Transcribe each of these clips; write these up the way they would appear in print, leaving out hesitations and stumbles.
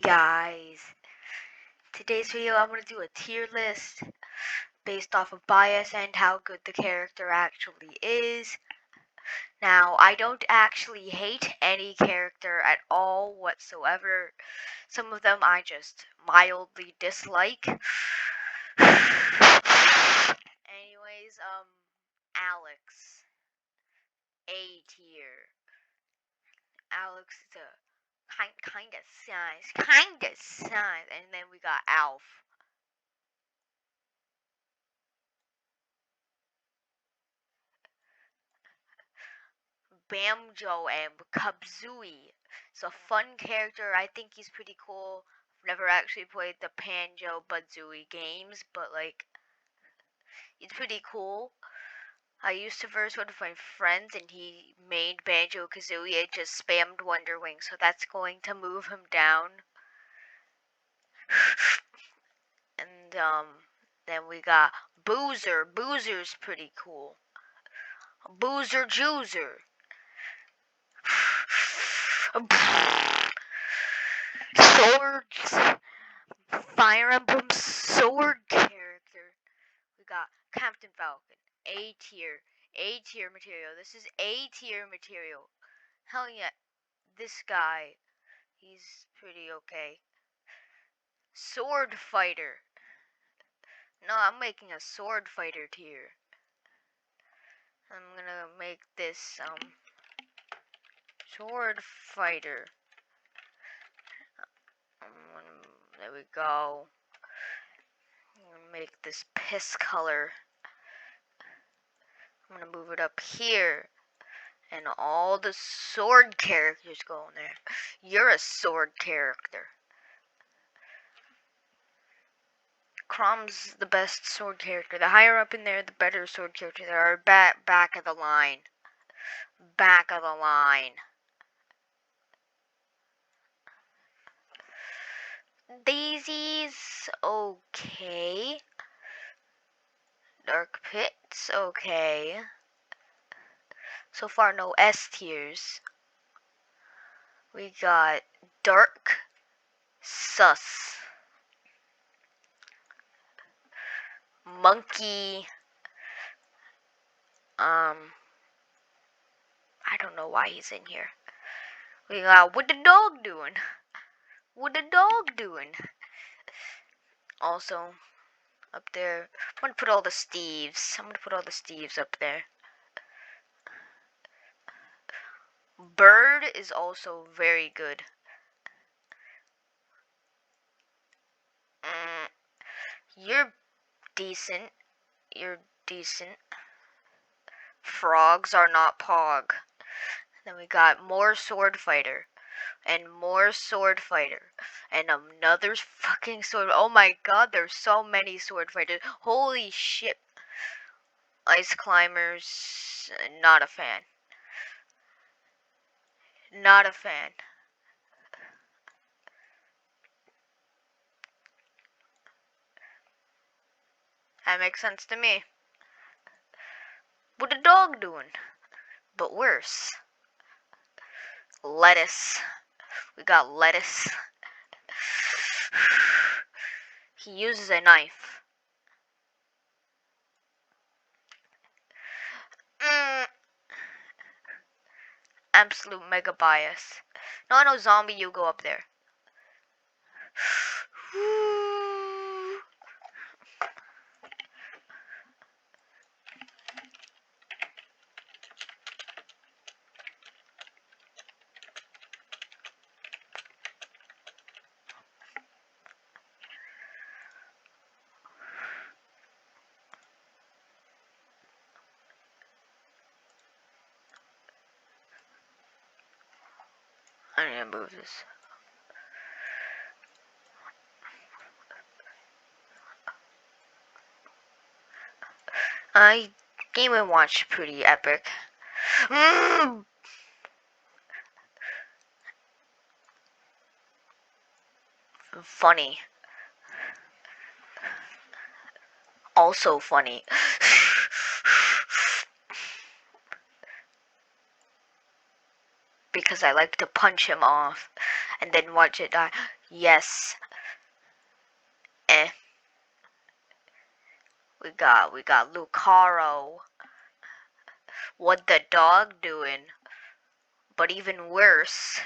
Hey guys, today's video I'm going to do a tier list based off of bias and how good the character actually is. Now, I don't actually hate any character at all whatsoever. Some of them I just mildly dislike. Anyways, Alex, A tier. Alex is a kind of size, and then we got Alf. Banjo and Kazooie. It's a fun character. I think he's pretty cool. I've never actually played the Banjo-Kazooie games, but like, he's pretty cool. I used to verse one of my friends, and he made Banjo-Kazooie and just spammed Wonder Wing, so that's going to move him down. And then we got Boozer. Boozer's pretty cool. Boozer Joozer. Swords. Fire Emblem Sword character. We got Captain Falcon. A tier. A tier material. This is A tier material. Hell yeah. This guy. He's pretty okay. Sword fighter. No, I'm making a sword fighter tier. I'm gonna make this sword fighter. There we go. I'm gonna make this piss color. I'm gonna move it up here. And all the sword characters go in there. You're a sword character. Chrome's the best sword character. The higher up in there, the better sword characters are. Back of the line. Back of the line. Daisy's okay. Dark Pit's okay. So far, no S tiers. We got Dark, Sus, Monkey, I don't know why he's in here. We got What the Dog Doing? What the dog doing? Also, up there, I'm gonna put all the Steves. I'm gonna put all the Steves up there. Bird is also very good. You're decent. You're decent. Frogs are not Pog. Then we got more Sword Fighter. And more Sword Fighter. And another fucking sword. Oh my god, there's so many Sword Fighters. Holy shit. Ice Climbers, not a fan. Not a fan. That makes sense to me. What a dog doing? But worse. Lettuce. We got Lettuce. He uses a knife. Absolute mega bias. No, zombie, you go up there. I need to move this. Game & Watch pretty epic. Funny. Also funny. Because I like to punch him off and then watch it die. Yes. Eh. We got Lucario. What the dog doing? But even worse.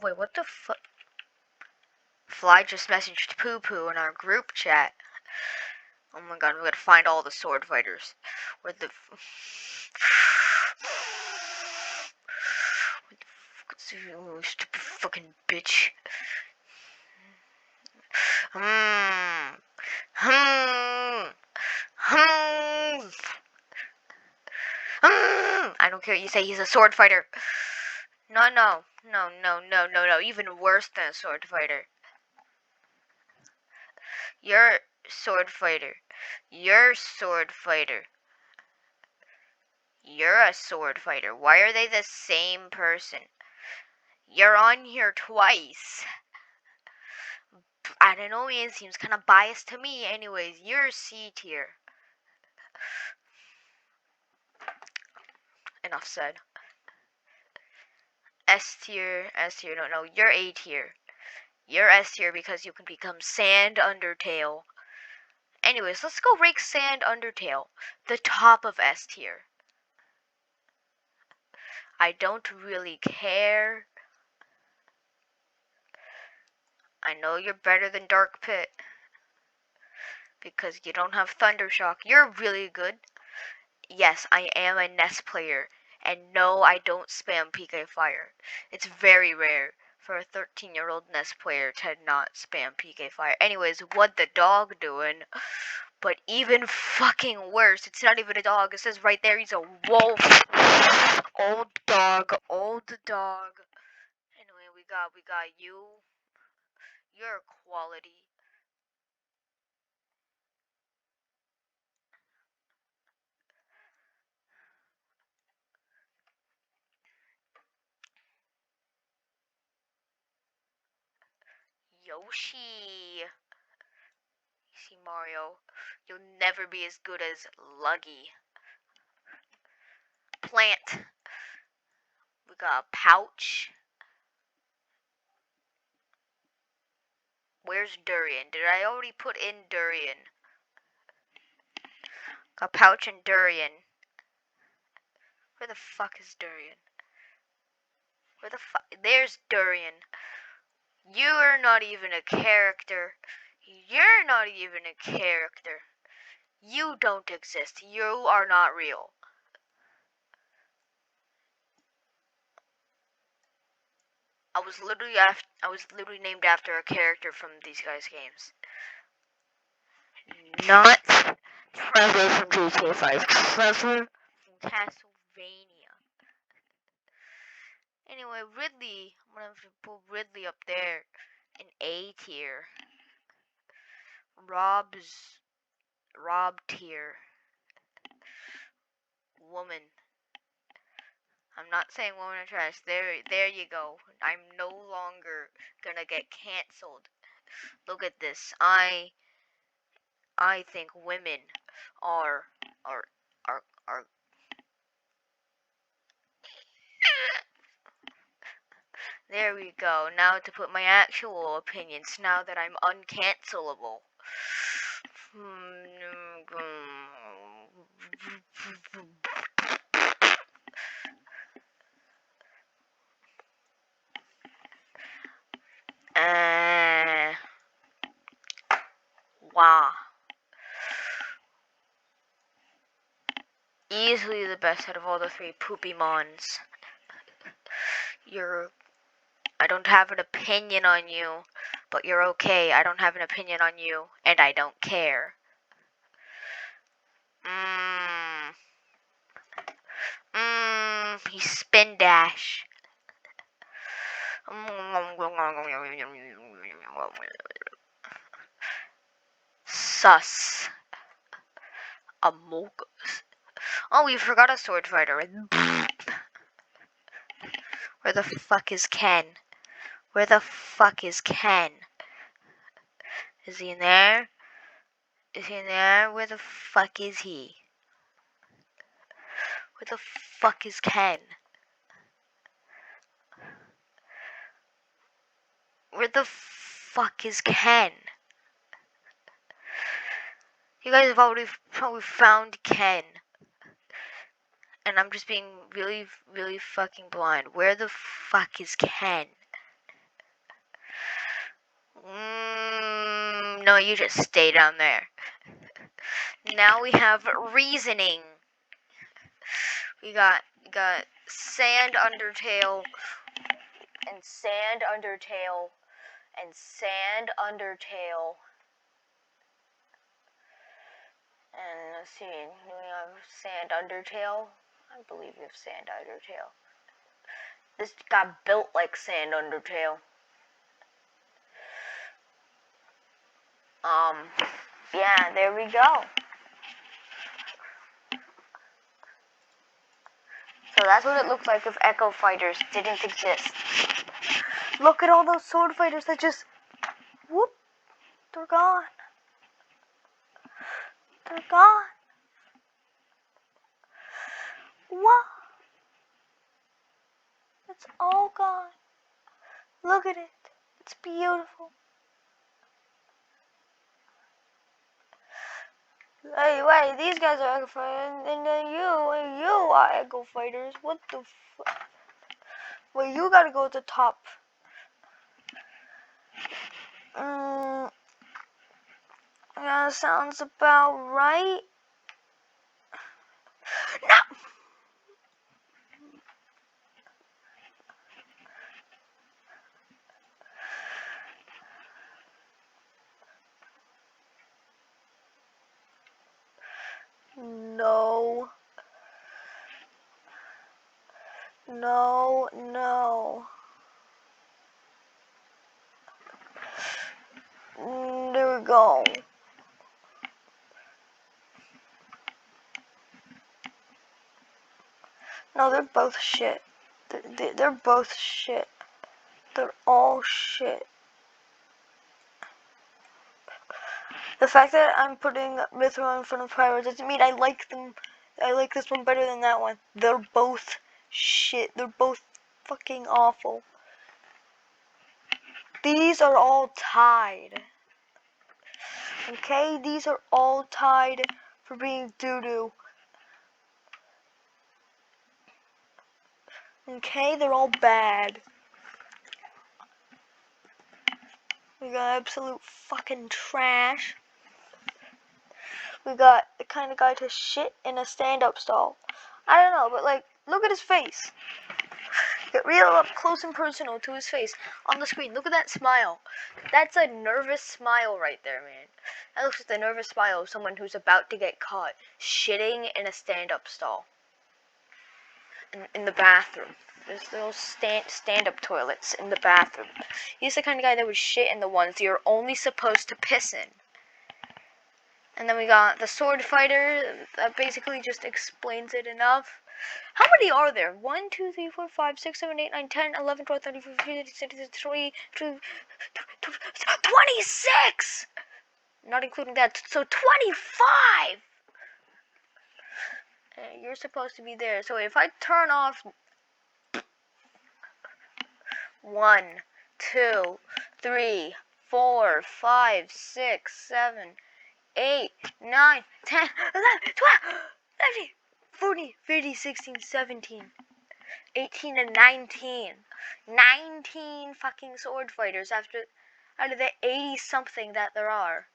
Wait, what the fuck? Fly just messaged Poo Poo in our group chat. Oh my god, we gotta find all the sword fighters. Where the stupid fucking bitch. Hmm. I don't care what you say, he's a sword fighter. No. Even worse than a sword fighter. You're sword fighter. You're sword fighter. You're a sword fighter. Why are they the same person? You're on here twice. I don't know, it seems kind of biased to me. Anyways, you're C tier. Enough said. S tier, no, you're A tier. You're S tier because you can become Sand Undertale. Anyways, let's go rank Sand Undertale. The top of S tier. I don't really care. I know you're better than Dark Pit. Because you don't have Thundershock. You're really good. Yes, I am a NES player. And no, I don't spam PK Fire. It's very rare for a 13-year-old NES player to not spam PK Fire. Anyways, what the dog doing? But even fucking worse, it's not even a dog. It says right there he's a wolf. Old dog. Anyway, we got you. You're quality. Yoshi. You see, Mario, you'll never be as good as Luggy. Plant. We got Pouch. Where's Durian? Did I already put in Durian? Got Pouch and Durian. Where the fuck is Durian? Where the fuck? There's Durian. You're not even a character. You're not even a character. You don't exist. You are not real. I was literally named after a character from these guys' games. Not Trevor from GTA 5. Trevor from Castlevania. Anyway, Ridley. I'm gonna have to put Ridley up there in A tier. Rob tier. Woman. I'm not saying woman are trash. There you go. I'm no longer gonna get cancelled. Look at this. I think women are There we go. Now to put my actual opinions now that I'm uncancelable. Wow. Easily the best out of all the three Poopymons. I don't have an opinion on you, but you're okay. I don't have an opinion on you, and I don't care. He spin dash. Sus. Amogus. Oh, we forgot a sword fighter. Where the fuck is Ken? Where the fuck is Ken? Is he in there? Is he in there? Where the fuck is he? Where the fuck is Ken? Where the fuck is Ken? You guys have already probably found Ken. And I'm just being really, really fucking blind. Where the fuck is Ken? No, you just stay down there. Now we have reasoning. We got Sand Undertale and Sand Undertale and Sand Undertale. And let's see, do we have Sand Undertale? I believe we have Sand Undertale. This got built like Sand Undertale. Yeah, there we go. So that's what it looked like if Echo Fighters didn't exist. Look at all those sword fighters that just, whoop, they're gone. They're gone. What? It's all gone. Look at it. It's beautiful. Hey, wait, these guys are Echo Fighters, and then you are Echo Fighters. What the fuck? Wait, you gotta go to the top. Yeah, sounds about right. No. No, no. There we go. No, they're both shit. They're both shit. They're all shit. The fact that I'm putting Mithril in front of Pyro doesn't mean I like them. I like this one better than that one. They're both shit. They're both fucking awful. These are all tied. Okay, these are all tied for being doo-doo. Okay, they're all bad. We got absolute fucking trash. We got the kind of guy to shit in a stand-up stall. I don't know, but like, look at his face. Get real up close and personal to his face on the screen. Look at that smile. That's a nervous smile right there, man. That looks like the nervous smile of someone who's about to get caught shitting in a stand-up stall. In the bathroom. There's those stand-up toilets in the bathroom. He's the kind of guy that would shit in the ones you're only supposed to piss in. And then we got the sword fighter. That basically just explains it enough. How many are there? 1, 2, 3, 4, 5, 6, 7, 8, 9, 10, 11, 12, 13, 14, 15, 16, 17, 26! Not including that. So 25! You're supposed to be there. So if I turn off 1, 2, 3, 4, 5, 6, 7, 8, 9, 10, 11, 12, 13, 14, 15, 16, 17, 18, and 19. 19 fucking sword fighters out of the 80 something that there are.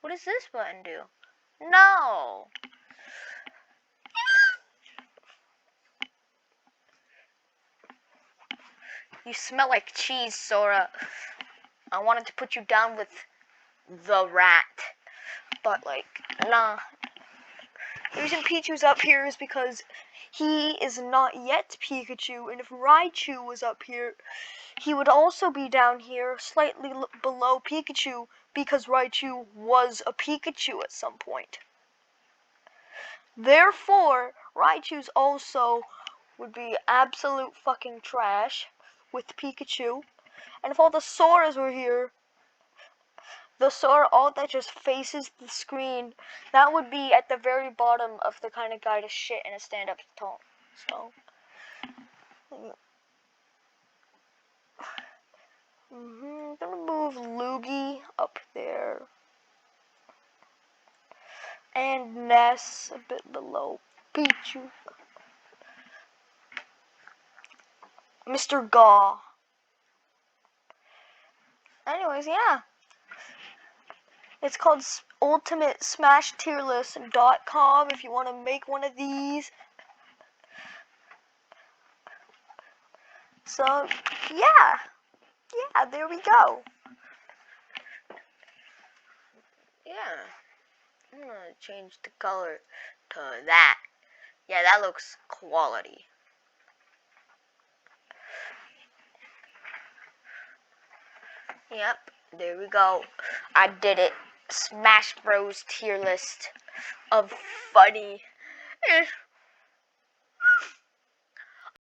What does this button do? No! You smell like cheese, Sora. I wanted to put you down with the rat. But, like, nah. The reason Pichu's up here is because he is not yet Pikachu, and if Raichu was up here, he would also be down here, slightly below Pikachu, because Raichu was a Pikachu at some point. Therefore, Raichu's also would be absolute fucking trash with Pikachu. And if all the Soras were here, the sort alt that just faces the screen, that would be at the very bottom of the kind of guy to shit in a stand-up tone. So, I'm gonna move Loogie up there. And Ness a bit below Pichu. Mr. Gaw. Anyways, yeah. It's called ultimatesmashtierlist.com if you want to make one of these. So, yeah. Yeah, there we go. Yeah. I'm going to change the color to that. Yeah, that looks quality. Yep, there we go. I did it. Smash Bros tier list of funny.